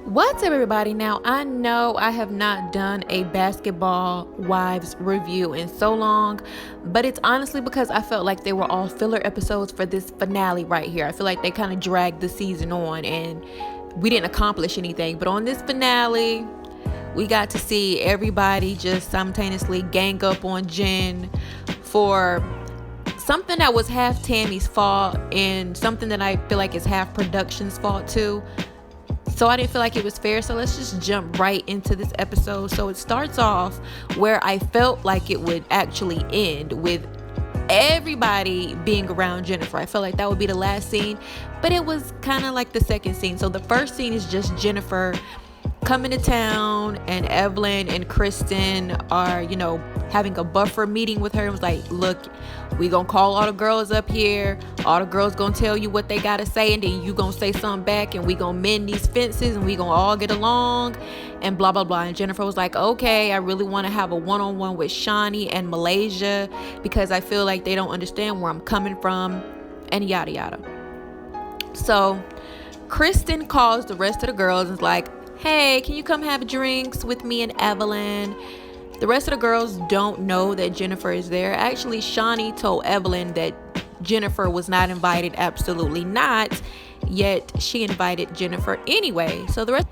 What's up, everybody? Now, I know I have not done a Basketball Wives review in so long, but it's honestly because I felt like they were all filler episodes for this finale right here. I feel like they kind of dragged the season on and we didn't accomplish anything. But on this finale, we got to see everybody just simultaneously gang up on Jen for something that was half Tammy's fault and something that I feel like is half production's fault too. So I didn't feel like it was fair. So let's just jump right into this episode. So it starts off where I felt like it would actually end with everybody being around Jennifer. I felt like that would be the last scene, but it was kind of like the second scene. So the first scene is just Jennifer coming to town, and Evelyn and Kristen are, having a buffer meeting with her. It was like, look, we gonna call all the girls up here. All the girls gonna tell you what they gotta say, and then you gonna say something back, and we gonna mend these fences, and we gonna all get along, and blah, blah, blah. And Jennifer was like, okay, I really want to have a one-on-one with Shaunie and Malaysia because I feel like they don't understand where I'm coming from, and yada, yada. So Kristen calls the rest of the girls and is like, hey, can you come have drinks with me and Evelyn? The rest of the girls don't know that Jennifer is there. Actually, Shaunie told Evelyn that Jennifer was not invited. Absolutely not. Yet she invited Jennifer anyway. So the rest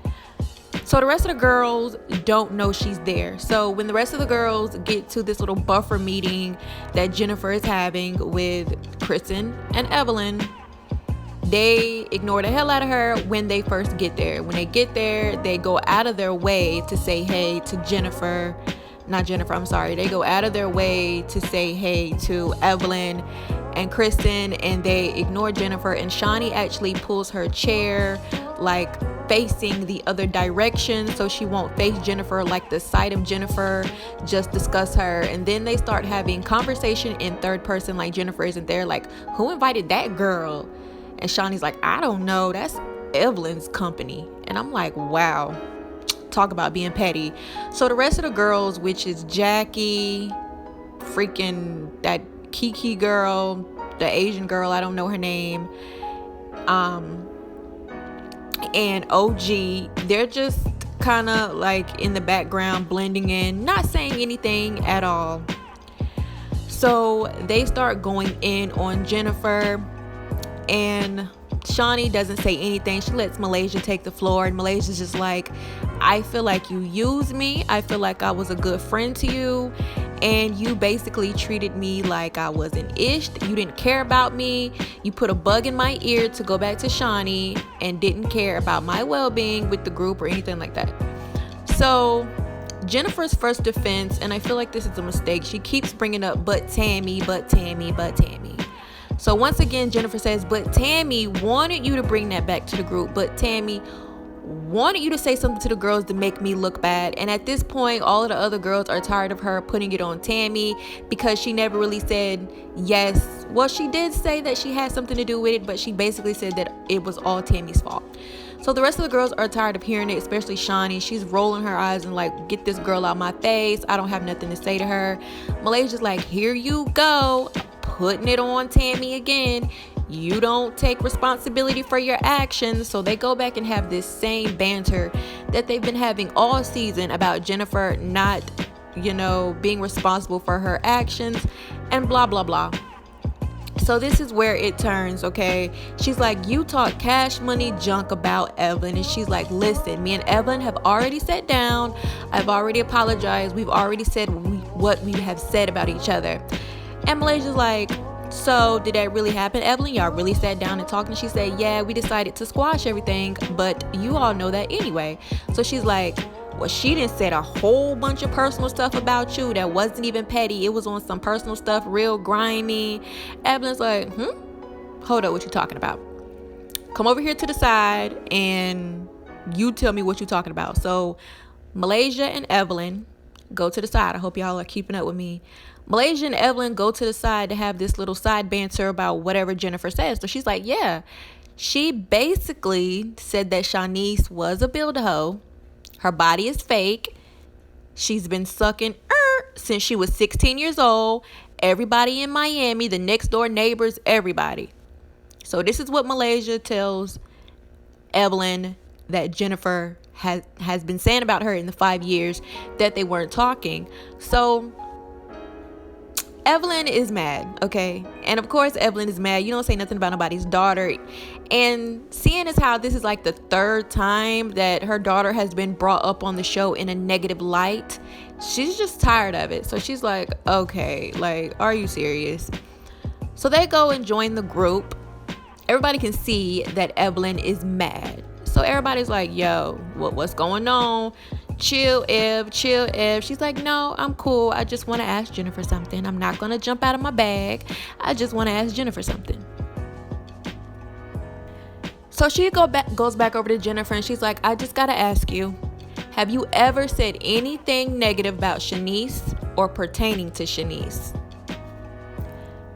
of the girls don't know she's there. So when the rest of the girls get to this little buffer meeting that Jennifer is having with Kristen and Evelyn, they ignore the hell out of her when they first get there. When they get there, they go out of their way to say hey to They go out of their way to say hey to Evelyn and Kristen, and they ignore Jennifer. And Shaunie actually pulls her chair like facing the other direction so she won't face Jennifer, like the sight of Jennifer just disgusts her. And then they start having conversation in third person, like Jennifer isn't there, like, who invited that girl? And Shaunie's like, I don't know, that's Evelyn's company. And I'm like, wow, talk about being petty. So the rest of the girls, which is Jackie, freaking that Kiki girl, the Asian girl, I don't know her name, and OG, they're just kind of like in the background, blending in, not saying anything at all. So they start going in on Jennifer, and Shaunie doesn't say anything. She lets Malaysia take the floor, and Malaysia's just like, I feel like you used me. I feel like I was a good friend to you, and you basically treated me like I was an ish. You didn't care about me. You put a bug in my ear to go back to Shaunie and didn't care about my well-being with the group or anything like that. So Jennifer's first defense, and I feel like this is a mistake, she keeps bringing up but Tammy. So once again, Jennifer says, but Tammy wanted you to bring that back to the group. But Tammy wanted you to say something to the girls to make me look bad. And at this point, all of the other girls are tired of her putting it on Tammy because she never really said yes. Well, she did say that she had something to do with it, but she basically said that it was all Tammy's fault. So the rest of the girls are tired of hearing it, especially Shaunie. She's rolling her eyes and like, get this girl out my face. I don't have nothing to say to her. Malaysia's like, here you go, putting it on Tammy again. You don't take responsibility for your actions. So they go back and have this same banter that they've been having all season about Jennifer not, being responsible for her actions and blah, blah, blah. So this is where it turns, okay? She's like, you talk cash money junk about Evelyn. And she's like, listen, me and Evelyn have already sat down. I've already apologized. We've already said what we have said about each other. And Malaysia's like, so did that really happen, Evelyn? Y'all really sat down and talked? And she said, yeah, we decided to squash everything, but you all know that anyway. So she's like, well, she done said a whole bunch of personal stuff about you that wasn't even petty. It was on some personal stuff, real grimy. Evelyn's like, hold up, what you talking about? Come over here to the side and you tell me what you talking about. So Malaysia and Evelyn go to the side. I hope y'all are keeping up with me. Malaysia and Evelyn go to the side to have this little side banter about whatever Jennifer says. So she's like, yeah, she basically said that Shanice was a build-a-hoe. Her body is fake. She's been sucking since she was 16 years old. Everybody in Miami, the next door neighbors, everybody. So this is what Malaysia tells Evelyn that Jennifer has been saying about her in the 5 years that they weren't talking. So Evelyn is mad, okay? And of course Evelyn is mad. You don't say nothing about nobody's daughter. And seeing as how this is like the third time that her daughter has been brought up on the show in a negative light, she's just tired of it. So she's like, okay, like, are you serious? So they go and join the group. Everybody can see that Evelyn is mad. So everybody's like, yo, what's going on? Chill, Ev, chill, Ev. She's like, no, I'm cool. I just want to ask Jennifer something. I'm not going to jump out of my bag. I just want to ask Jennifer something. So she goes back over to Jennifer and she's like, I just got to ask you, have you ever said anything negative about Shanice or pertaining to Shanice?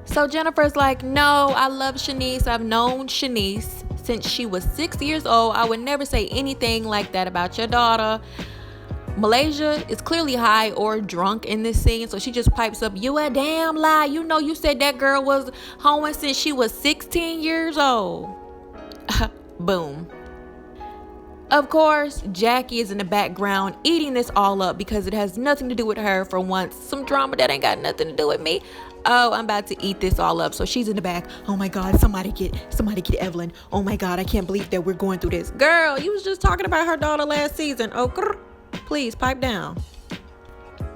So Jennifer's like, no, I love Shanice. I've known Shanice since she was 6 years old. I would never say anything like that about your daughter. Malaysia is clearly high or drunk in this scene, so she just pipes up, you a damn lie. You know you said that girl was hoeing since she was 16 years old. Boom. Of course, Jackie is in the background eating this all up because it has nothing to do with her for once. Some drama that ain't got nothing to do with me. Oh, I'm about to eat this all up. So she's in the back. Oh my God, somebody get Evelyn. Oh my God, I can't believe that we're going through this. Girl, you was just talking about her daughter last season. Oh, please pipe down.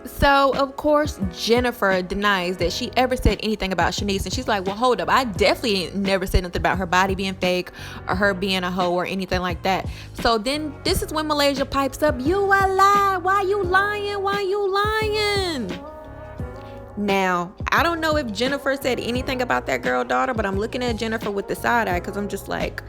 So, of course, Jennifer denies that she ever said anything about Shanice. And she's like, well, hold up. I definitely never said nothing about her body being fake or her being a hoe or anything like that. So then this is when Malaysia pipes up, you a lie. Why you lying? Why you lying? Now, I don't know if Jennifer said anything about that girl daughter, but I'm looking at Jennifer with the side eye because I'm just like,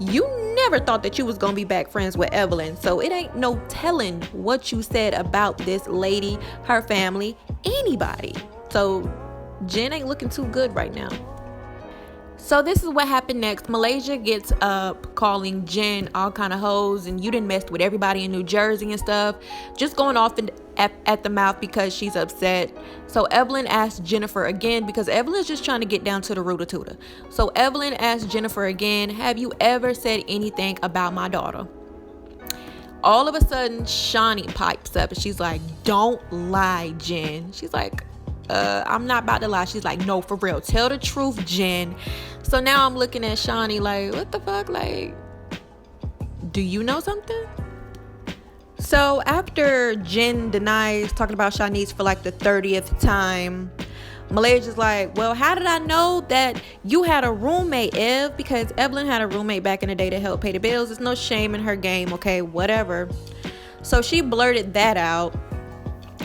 you never thought that you was gonna be back friends with Evelyn, so it ain't no telling what you said about this lady, her family, anybody. So Jen ain't looking too good right now. So this is what happened next. Malaysia gets up calling Jen all kind of hoes and you done messed with everybody in New Jersey and stuff, just going off at the mouth because she's upset. So Evelyn asked Jennifer again because Evelyn's just trying to get down to the root of tutor. So Evelyn asked Jennifer again, have you ever said anything about my daughter? All of a sudden, Shani pipes up and she's like, don't lie, Jen. She's like, I'm not about to lie. She's like, no, for real. Tell the truth, Jen. So now I'm looking at Shani like, what the fuck? Like, do you know something? So after Jen denies talking about Shanice for like the 30th time, Malaysia's like, well, how did I know that you had a roommate, Ev? Because Evelyn had a roommate back in the day to help pay the bills. There's no shame in her game, okay? Whatever. So she blurted that out.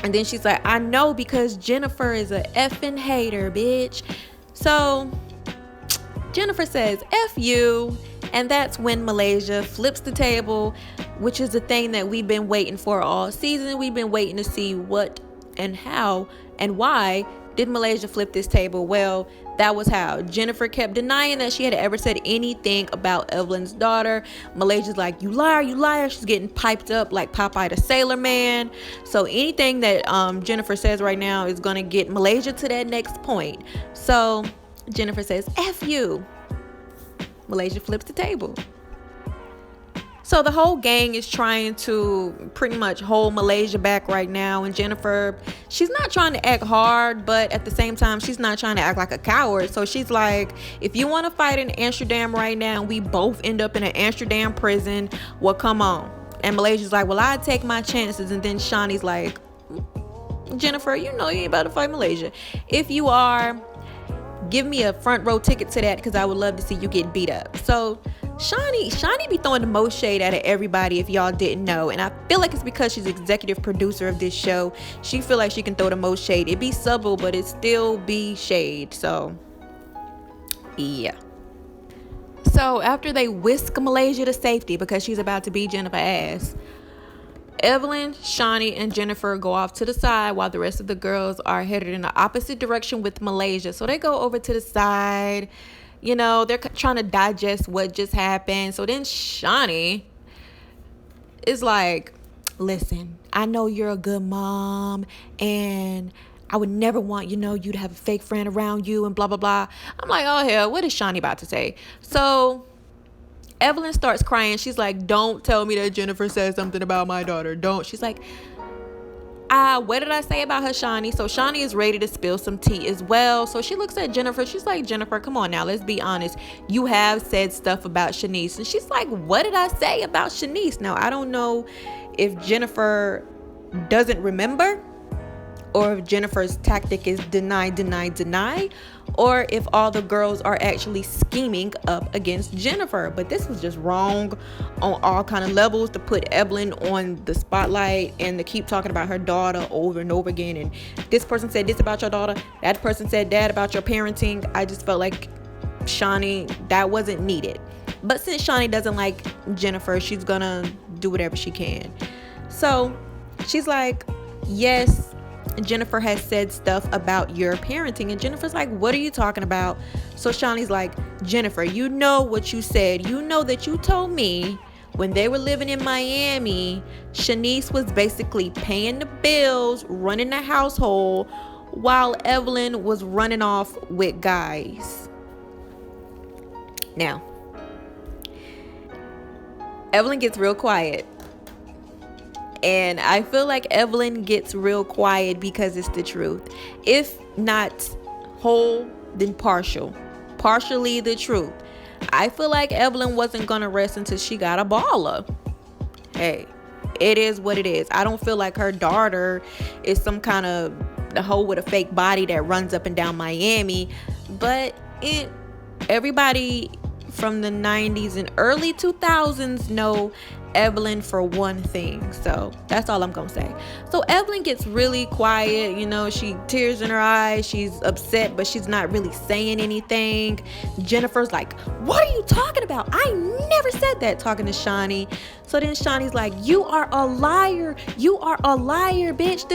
And then she's like, I know because Jennifer is a effing hater, bitch. So Jennifer says, F you. And that's when Malaysia flips the table, which is the thing that we've been waiting for all season. We've been waiting to see what and how and why did Malaysia flip this table. Well, that was how. Jennifer kept denying that she had ever said anything about Evelyn's daughter. Malaysia's like, you liar, you liar. She's getting piped up like Popeye the Sailor Man. So anything that Jennifer says right now is going to get Malaysia to that next point. So Jennifer says, F you. Malaysia flips the table. So the whole gang is trying to pretty much hold Malaysia back right now. And Jennifer, she's not trying to act hard, but at the same time, she's not trying to act like a coward. So she's like, if you want to fight in Amsterdam right now and we both end up in an Amsterdam prison, well, come on. And Malaysia's like, well, I'd take my chances. And then Shani's like, Jennifer, you know you ain't about to fight Malaysia. If you are, give me a front row ticket to that because I would love to see you get beat up. So Shani be throwing the most shade out of everybody if y'all didn't know. And I feel like it's because she's executive producer of this show. She feel like she can throw the most shade. It be subtle, but it still be shade. So, yeah. So after they whisk Malaysia to safety because she's about to beat Jennifer ass, Evelyn, Shani, and Jennifer go off to the side while the rest of the girls are headed in the opposite direction with Malaysia. So they go over to the side. You know, they're trying to digest what just happened. So then Shani is like, listen, I know you're a good mom and I would never want, you to have a fake friend around you and blah, blah, blah. I'm like, oh, hell, what is Shani about to say? So Evelyn starts crying. She's like, don't tell me that Jennifer said something about my daughter. Don't. She's like, what did I say about her, Shaunie? So Shaunie is ready to spill some tea as well. So she looks at Jennifer. She's like, Jennifer, come on now. Let's be honest. You have said stuff about Shanice. And she's like, what did I say about Shanice? Now, I don't know if Jennifer doesn't remember, or if Jennifer's tactic is deny, or if all the girls are actually scheming up against Jennifer. But this was just wrong on all kind of levels, to put Evelyn on the spotlight and to keep talking about her daughter over and over again. And this person said this about your daughter, that person said that about your parenting. I just felt like, Shaunie, that wasn't needed. But since Shaunie doesn't like Jennifer, she's gonna do whatever she can. So she's like, yes, Jennifer has said stuff about your parenting. And Jennifer's like, what are you talking about? So Shaunie's like, Jennifer, you know what you said. You know that you told me when they were living in Miami, Shanice was basically paying the bills, running the household, while Evelyn was running off with guys. Now, Evelyn gets real quiet. And I feel like Evelyn gets real quiet because it's the truth. If not whole, then partial. Partially the truth. I feel like Evelyn wasn't going to rest until she got a baller. Hey, it is what it is. I don't feel like her daughter is some kind of the hoe with a fake body that runs up and down Miami. But everybody from the 90s and early 2000s know Evelyn for one thing. So that's all I'm gonna say. So Evelyn gets really quiet, she tears in her eyes, she's upset, but she's not really saying anything. Jennifer's like, what are you talking about? I never said that, talking to Shaunie. So then Shaunie's like, you are a liar, bitch.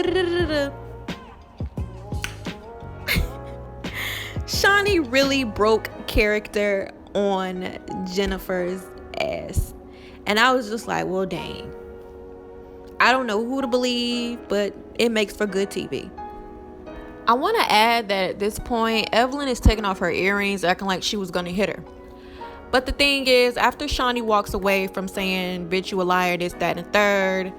Shaunie really broke character on Jennifer's ass. And I was just like, well, dang. I don't know who to believe, but it makes for good TV. I want to add that at this point, Evelyn is taking off her earrings, acting like she was going to hit her. But the thing is, after Shaunie walks away from saying, bitch, you a liar, this, that, and third,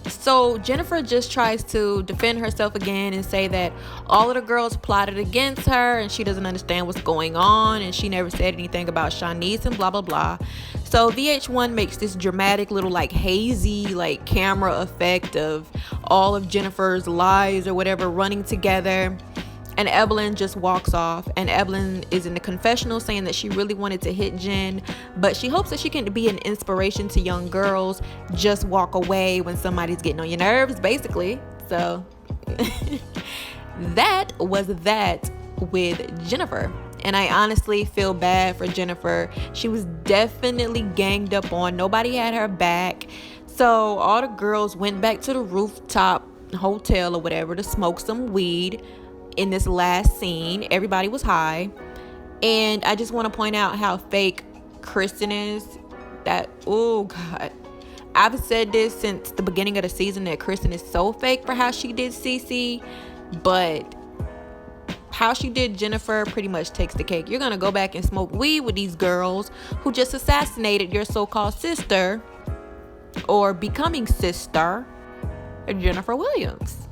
so Jennifer just tries to defend herself again and say that all of the girls plotted against her and she doesn't understand what's going on and she never said anything about Shanice and blah, blah, blah. So VH1 makes this dramatic little hazy camera effect of all of Jennifer's lies or whatever running together. And Evelyn just walks off, and Evelyn is in the confessional saying that she really wanted to hit Jen, but she hopes that she can be an inspiration to young girls. Just walk away when somebody's getting on your nerves, basically. So that was that with Jennifer. And I honestly feel bad for Jennifer. She was definitely ganged up on. Nobody had her back. So all the girls went back to the rooftop hotel or whatever to smoke some weed. In this last scene, everybody was high. And I just want to point out how fake Kristen is. Oh God, I've said this since the beginning of the season, that Kristen is so fake for how she did Cece, but how she did Jennifer pretty much takes the cake. You're gonna go back and smoke weed with these girls who just assassinated your so-called sister, or becoming sister, Jennifer Williams.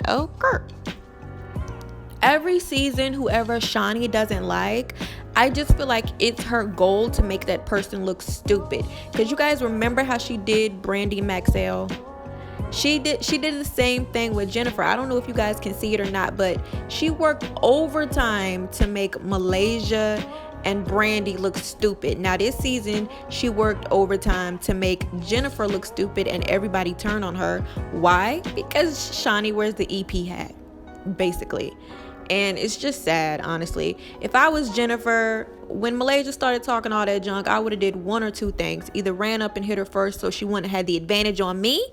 Okay. Every season, whoever Shaunie doesn't like, I just feel like it's her goal to make that person look stupid. Because you guys remember how she did Brandy Maxell? She did the same thing with Jennifer. I don't know if you guys can see it or not, but she worked overtime to make Malaysia and Brandy look stupid. Now this season, she worked overtime to make Jennifer look stupid and everybody turn on her. Why? Because Shaunie wears the EP hat, basically. And it's just sad, honestly. If I was Jennifer, when Malaysia started talking all that junk, I would have did one or two things. Either ran up and hit her first so she wouldn't have had the advantage on me,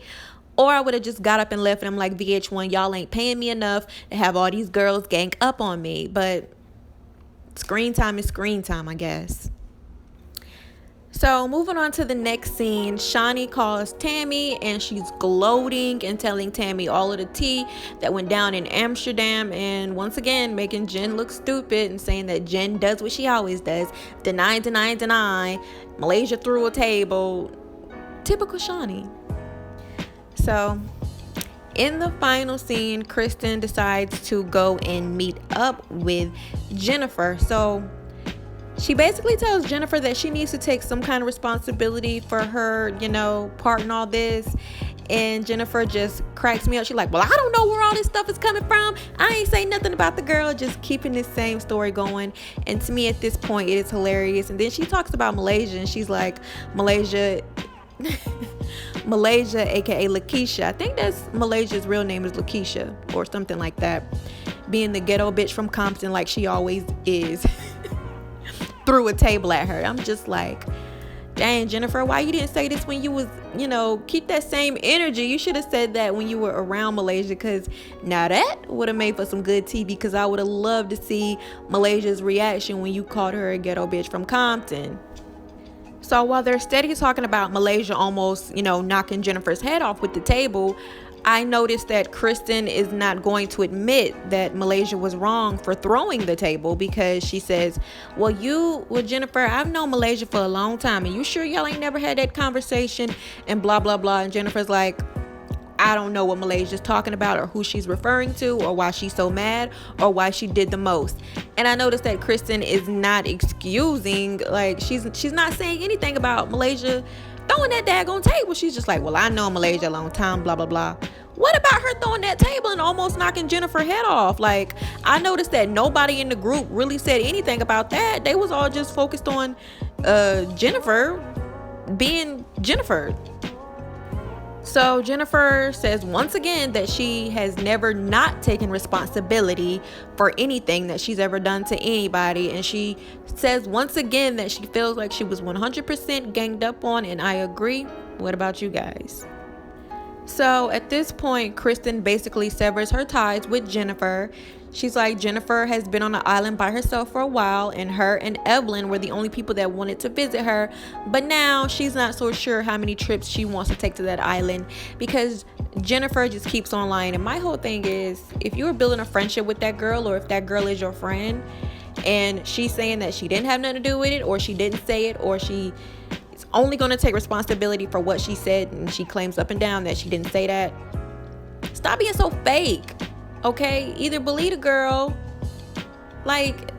or I would have just got up and left and I'm like, VH1, y'all ain't paying me enough to have all these girls gang up on me. But screen time is screen time, I guess. So moving on to the next scene, Shawnee calls Tammy and she's gloating and telling Tammy all of the tea that went down in Amsterdam, and once again making Jen look stupid and saying that Jen does what she always does: deny. Malaysia threw a table. Typical Shawnee. So in the final scene, Kristen decides to go and meet up with Jennifer. So she basically tells Jennifer that she needs to take some kind of responsibility for her, part in all this. And Jennifer just cracks me up. She's like, well, I don't know where all this stuff is coming from. I ain't say nothing about the girl, just keeping this same story going. And to me, at this point, it is hilarious. And then she talks about Malaysia, and she's like, Malaysia, aka Lakeisha. I think that's Malaysia's real name is Lakeisha or something like that. Being the ghetto bitch from Compton like she always is. Threw a table at her. I'm just like, dang, Jennifer, why you didn't say this when you was, keep that same energy. You should have said that when you were around Malaysia, because now that would have made for some good TV, because I would have loved to see Malaysia's reaction when you called her a ghetto bitch from Compton. So while they're steady talking about Malaysia almost, knocking Jennifer's head off with the table, I noticed that Kristen is not going to admit that Malaysia was wrong for throwing the table, because she says, well, Jennifer, I've known Malaysia for a long time, and you sure y'all ain't never had that conversation, and blah, blah, blah. And Jennifer's like, I don't know what Malaysia's talking about, or who she's referring to, or why she's so mad, or why she did the most. And I noticed that Kristen is not excusing, like she's not saying anything about Malaysia throwing that daggone table. She's just like, well, I know Malaysia a long time, blah, blah, blah. What about her throwing that table and almost knocking Jennifer's head off? Like, I noticed that nobody in the group really said anything about that. They was all just focused on Jennifer being Jennifer. So Jennifer says once again that she has never not taken responsibility for anything that she's ever done to anybody. And she says once again that she feels like she was 100% ganged up on, and I agree. What about you guys? So at this point, Kristen basically severs her ties with Jennifer. She's like, Jennifer has been on the island by herself for a while, and her and Evelyn were the only people that wanted to visit her. But now she's not so sure how many trips she wants to take to that island, because Jennifer just keeps on lying. And my whole thing is, if you were building a friendship with that girl, or if that girl is your friend, and she's saying that she didn't have nothing to do with it, or she didn't say it, or she is only going to take responsibility for what she said, and she claims up and down that she didn't say that, stop being so fake. Okay, either believe the girl, like,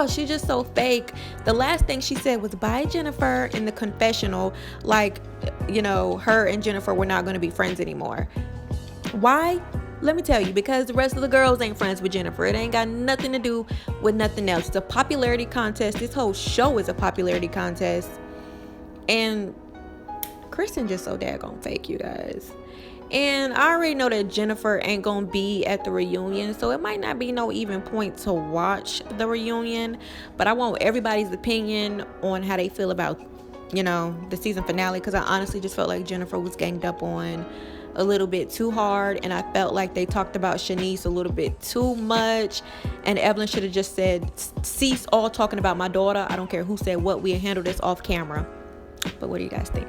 she's just so fake. The last thing she said was bye, Jennifer, in the confessional, like, her and Jennifer were not going to be friends anymore. Why? Let me tell you, because the rest of the girls ain't friends with Jennifer. It ain't got nothing to do with nothing else. It's a popularity contest. This whole show is a popularity contest. And Kristen just so daggone fake, you guys. And I already know that Jennifer ain't gonna be at the reunion, so it might not be no even point to watch the reunion. But I want everybody's opinion on how they feel about, the season finale, because I honestly just felt like Jennifer was ganged up on a little bit too hard, and I felt like they talked about Shanice a little bit too much. And Evelyn should have just said, cease all talking about my daughter. I don't care who said what, we handle this off camera. But what do you guys think?